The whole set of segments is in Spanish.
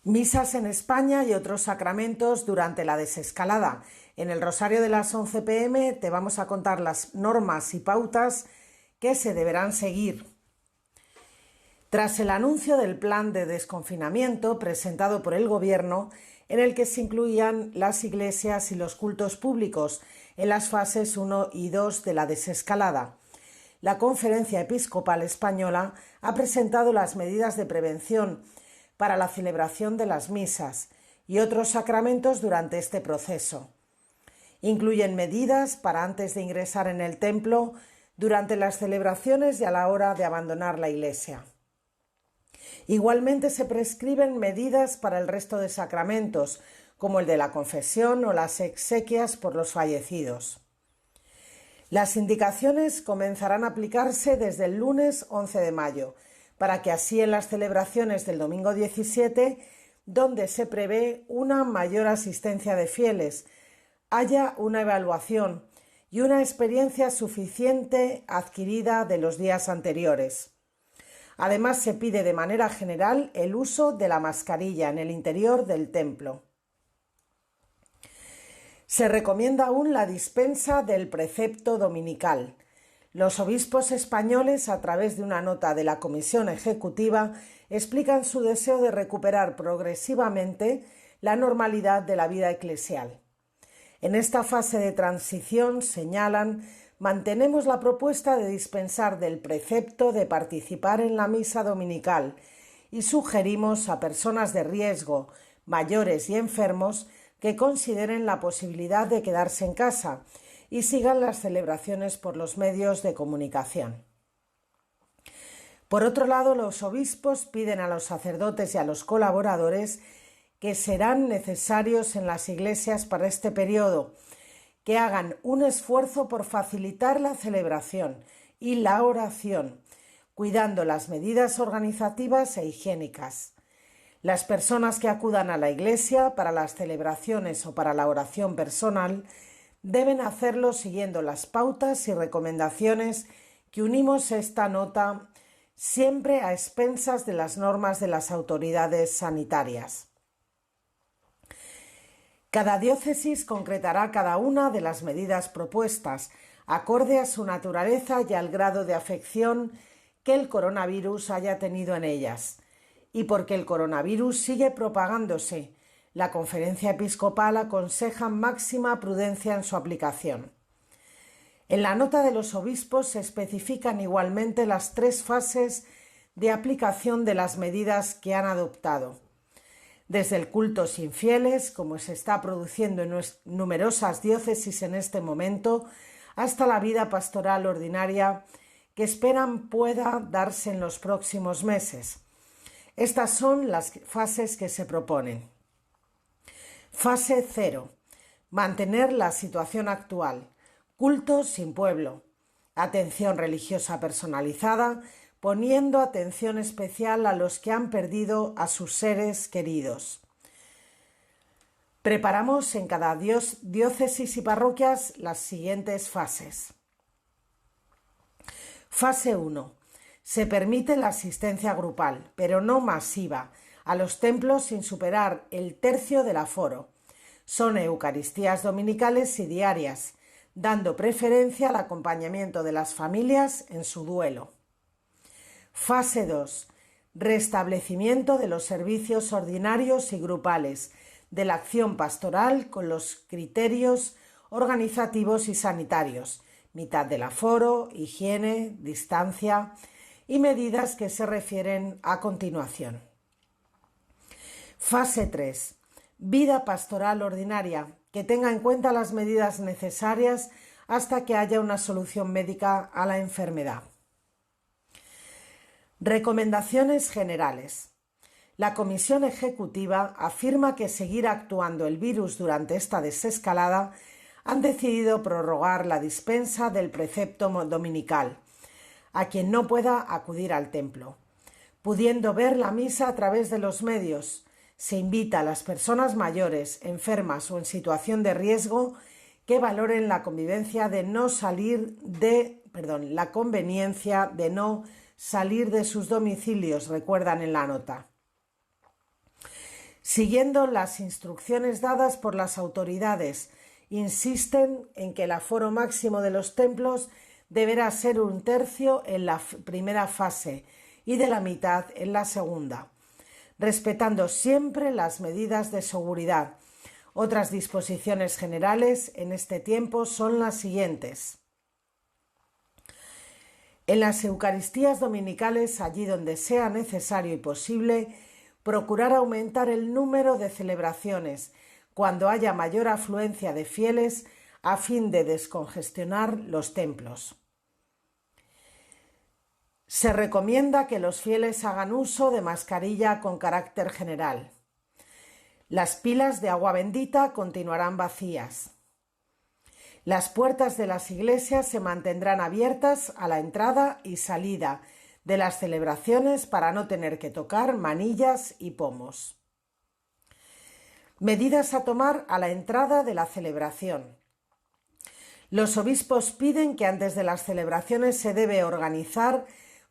Misas en España y otros sacramentos durante la desescalada. En el Rosario de las 11 p.m. te vamos a contar las normas y pautas que se deberán seguir. Tras el anuncio del plan de desconfinamiento presentado por el Gobierno, en el que se incluían las iglesias y los cultos públicos en las fases 1 y 2 de la desescalada, la Conferencia Episcopal Española ha presentado las medidas de prevención para la celebración de las misas y otros sacramentos durante este proceso. Incluyen medidas para antes de ingresar en el templo, durante las celebraciones y a la hora de abandonar la iglesia. Igualmente se prescriben medidas para el resto de sacramentos, como el de la confesión o las exequias por los fallecidos. Las indicaciones comenzarán a aplicarse desde el lunes 11 de mayo, para que así en las celebraciones del domingo 17, donde se prevé una mayor asistencia de fieles, haya una evaluación y una experiencia suficiente adquirida de los días anteriores. Además, se pide de manera general el uso de la mascarilla en el interior del templo. Se recomienda aún la dispensa del precepto dominical. Los obispos españoles, a través de una nota de la Comisión Ejecutiva, explican su deseo de recuperar progresivamente la normalidad de la vida eclesial. En esta fase de transición, señalan, mantenemos la propuesta de dispensar del precepto de participar en la misa dominical y sugerimos a personas de riesgo, mayores y enfermos, que consideren la posibilidad de quedarse en casa y sigan las celebraciones por los medios de comunicación. Por otro lado, los obispos piden a los sacerdotes y a los colaboradores que serán necesarios en las iglesias para este periodo, que hagan un esfuerzo por facilitar la celebración y la oración, cuidando las medidas organizativas e higiénicas. Las personas que acudan a la iglesia para las celebraciones o para la oración personal deben hacerlo siguiendo las pautas y recomendaciones que unimos esta nota, siempre a expensas de las normas de las autoridades sanitarias. Cada diócesis concretará cada una de las medidas propuestas, acorde a su naturaleza y al grado de afección que el coronavirus haya tenido en ellas. Y porque el coronavirus sigue propagándose, la Conferencia Episcopal aconseja máxima prudencia en su aplicación. En la nota de los obispos se especifican igualmente las 3 fases de aplicación de las medidas que han adoptado. Desde el culto sin fieles, como se está produciendo en numerosas diócesis en este momento, hasta la vida pastoral ordinaria, que esperan pueda darse en los próximos meses. Estas son las fases que se proponen. Fase 0. Mantener la situación actual. Culto sin pueblo. Atención religiosa personalizada, poniendo atención especial a los que han perdido a sus seres queridos. Preparamos en cada diócesis y parroquias las siguientes fases. Fase 1. Se permite la asistencia grupal, pero no masiva, a los templos sin superar el tercio del aforo. Son eucaristías dominicales y diarias, dando preferencia al acompañamiento de las familias en su duelo. Fase 2. Restablecimiento de los servicios ordinarios y grupales, de la acción pastoral con los criterios organizativos y sanitarios, mitad del aforo, higiene, distancia y medidas que se refieren a continuación. Fase 3. Vida pastoral ordinaria, que tenga en cuenta las medidas necesarias hasta que haya una solución médica a la enfermedad. Recomendaciones generales. La Comisión Ejecutiva afirma que seguir actuando el virus durante esta desescalada han decidido prorrogar la dispensa del precepto dominical a quien no pueda acudir al templo. Pudiendo ver la misa a través de los medios, se invita a las personas mayores, enfermas o en situación de riesgo que valoren la conveniencia de no salir de sus domicilios, recuerdan en la nota. Siguiendo las instrucciones dadas por las autoridades, insisten en que el aforo máximo de los templos deberá ser 1/3 en la primera fase y de la mitad en la segunda, respetando siempre las medidas de seguridad. Otras disposiciones generales en este tiempo son las siguientes. En las Eucaristías dominicales, allí donde sea necesario y posible, procurar aumentar el número de celebraciones cuando haya mayor afluencia de fieles a fin de descongestionar los templos. Se recomienda que los fieles hagan uso de mascarilla con carácter general. Las pilas de agua bendita continuarán vacías. Las puertas de las iglesias se mantendrán abiertas a la entrada y salida de las celebraciones para no tener que tocar manillas y pomos. Medidas a tomar a la entrada de la celebración. Los obispos piden que antes de las celebraciones se debe organizar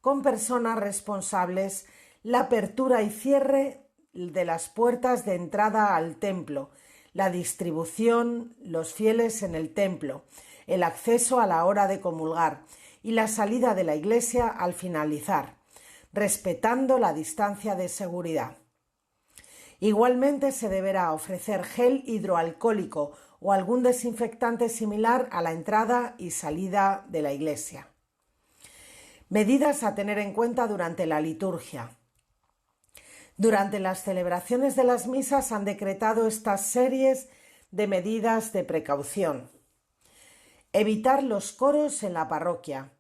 con personas responsables la apertura y cierre de las puertas de entrada al templo, la distribución, los fieles en el templo, el acceso a la hora de comulgar y la salida de la iglesia al finalizar, respetando la distancia de seguridad. Igualmente se deberá ofrecer gel hidroalcohólico o algún desinfectante similar a la entrada y salida de la iglesia. Medidas a tener en cuenta durante la liturgia. Durante las celebraciones de las misas han decretado estas series de medidas de precaución. Evitar los coros en la parroquia.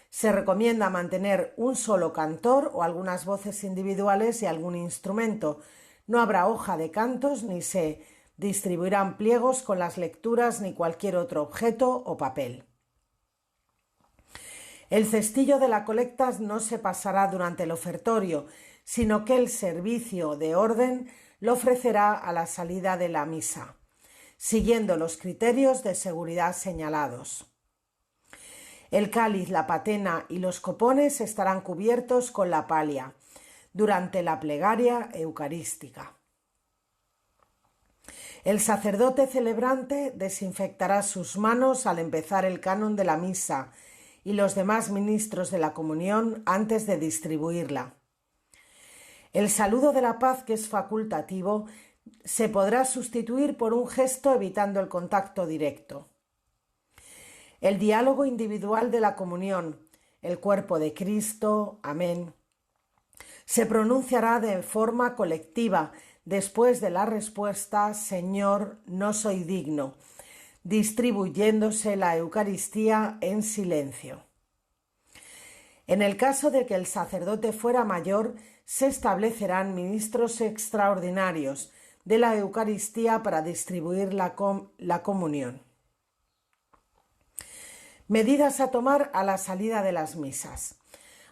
Se recomienda mantener un solo cantor o algunas voces individuales y algún instrumento. No habrá hoja de cantos ni se distribuirán pliegos con las lecturas ni cualquier otro objeto o papel. El cestillo de la colecta no se pasará durante el ofertorio, sino que el servicio de orden lo ofrecerá a la salida de la misa, siguiendo los criterios de seguridad señalados. El cáliz, la patena y los copones estarán cubiertos con la palia durante la plegaria eucarística. El sacerdote celebrante desinfectará sus manos al empezar el canon de la misa y los demás ministros de la comunión antes de distribuirla. El saludo de la paz, que es facultativo, se podrá sustituir por un gesto evitando el contacto directo. El diálogo individual de la comunión, el cuerpo de Cristo, amén, se pronunciará de forma colectiva después de la respuesta Señor, no soy digno, distribuyéndose la Eucaristía en silencio. En el caso de que el sacerdote fuera mayor, se establecerán ministros extraordinarios de la Eucaristía para distribuir la comunión. Medidas a tomar a la salida de las misas.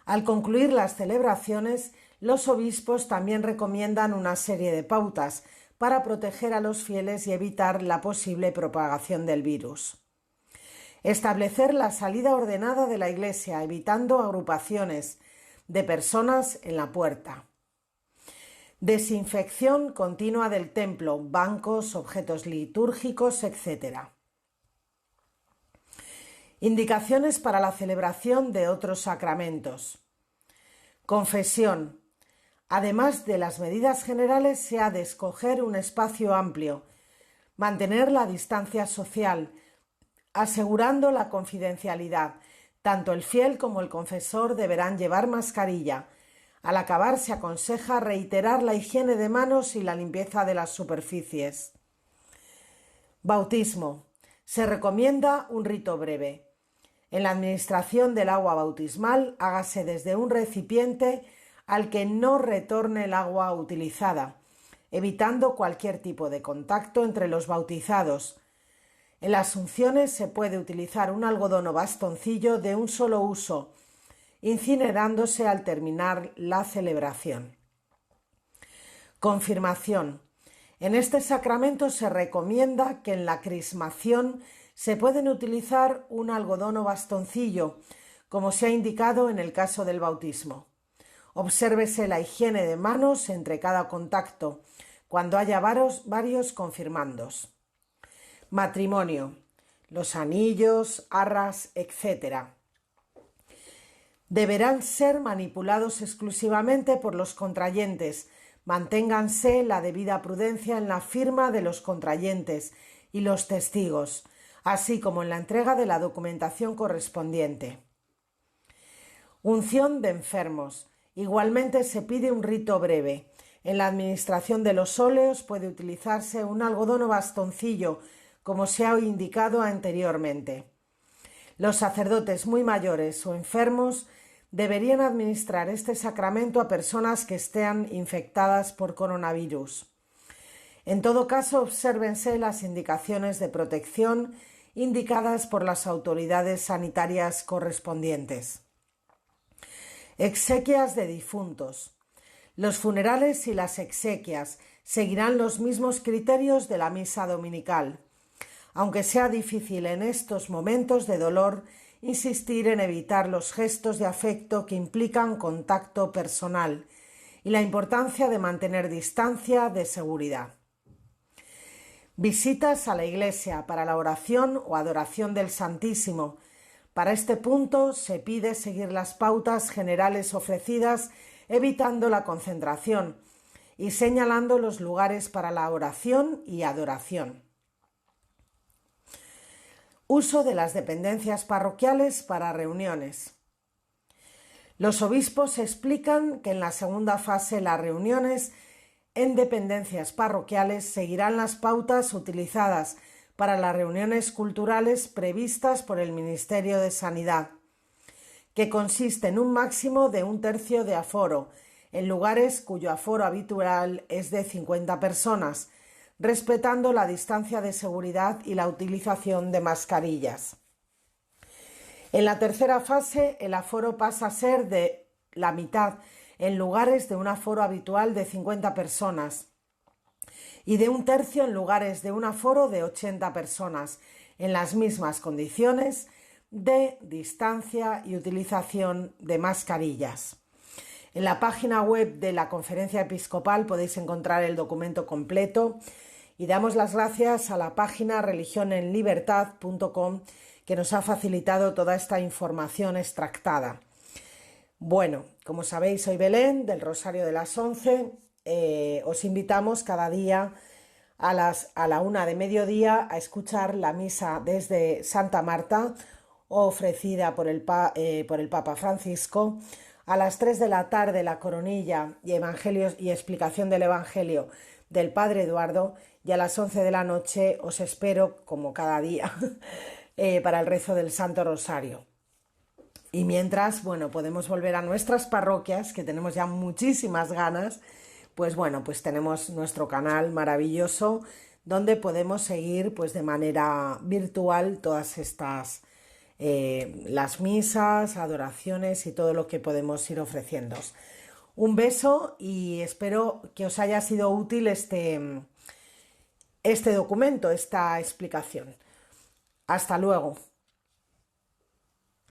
Al concluir las celebraciones, los obispos también recomiendan una serie de pautas para proteger a los fieles y evitar la posible propagación del virus. Establecer la salida ordenada de la iglesia, evitando agrupaciones de personas en la puerta. Desinfección continua del templo, bancos, objetos litúrgicos, etc. Indicaciones para la celebración de otros sacramentos. Confesión. Además de las medidas generales, se ha de escoger un espacio amplio, mantener la distancia social, asegurando la confidencialidad. Tanto el fiel como el confesor deberán llevar mascarilla. Al acabar se aconseja reiterar la higiene de manos y la limpieza de las superficies. Bautismo. Se recomienda un rito breve. En la administración del agua bautismal, hágase desde un recipiente al que no retorne el agua utilizada, evitando cualquier tipo de contacto entre los bautizados. En las unciones se puede utilizar un algodón o bastoncillo de un solo uso, incinerándose al terminar la celebración. Confirmación. En este sacramento se recomienda que en la crismación se pueden utilizar un algodón o bastoncillo, como se ha indicado en el caso del bautismo. Obsérvese la higiene de manos entre cada contacto, cuando haya varios confirmandos. Matrimonio, los anillos, arras, etc. Deberán ser manipulados exclusivamente por los contrayentes. Manténganse la debida prudencia en la firma de los contrayentes y los testigos, así como en la entrega de la documentación correspondiente. Unción de enfermos. Igualmente se pide un rito breve. En la administración de los óleos puede utilizarse un algodón o bastoncillo, como se ha indicado anteriormente. Los sacerdotes muy mayores o enfermos deberían administrar este sacramento a personas que estén infectadas por coronavirus. En todo caso, obsérvense las indicaciones de protección indicadas por las autoridades sanitarias correspondientes. Exequias de difuntos. Los funerales y las exequias seguirán los mismos criterios de la misa dominical, aunque sea difícil en estos momentos de dolor insistir en evitar los gestos de afecto que implican contacto personal y la importancia de mantener distancia de seguridad. Visitas a la iglesia para la oración o adoración del Santísimo. Para este punto se pide seguir las pautas generales ofrecidas, evitando la concentración y señalando los lugares para la oración y adoración. Uso de las dependencias parroquiales para reuniones. Los obispos explican que en la segunda fase las reuniones en dependencias parroquiales seguirán las pautas utilizadas para las reuniones culturales previstas por el Ministerio de Sanidad, que consiste en un máximo de 1/3 de aforo, en lugares cuyo aforo habitual es de 50 personas, respetando la distancia de seguridad y la utilización de mascarillas. En la tercera fase, el aforo pasa a ser de la mitad en lugares de un aforo habitual de 50 personas y de 1/3 en lugares de un aforo de 80 personas, en las mismas condiciones de distancia y utilización de mascarillas. En la página web de la Conferencia Episcopal podéis encontrar el documento completo y damos las gracias a la página religionenlibertad.com que nos ha facilitado toda esta información extractada. Bueno, como sabéis, soy Belén del Rosario de las 11. Os invitamos cada día a la 1 de mediodía a escuchar la misa desde Santa Marta, ofrecida por el Papa Francisco. A las 3 de la tarde la coronilla y evangelios y explicación del Evangelio del Padre Eduardo, y a las 11 de la noche os espero, como cada día, para el rezo del Santo Rosario. Y mientras, bueno, podemos volver a nuestras parroquias, que tenemos ya muchísimas ganas, pues bueno, pues tenemos nuestro canal maravilloso donde podemos seguir pues de manera virtual todas estas las misas, adoraciones y todo lo que podemos ir ofreciéndoos. Un beso y espero que os haya sido útil este documento, esta explicación. Hasta luego.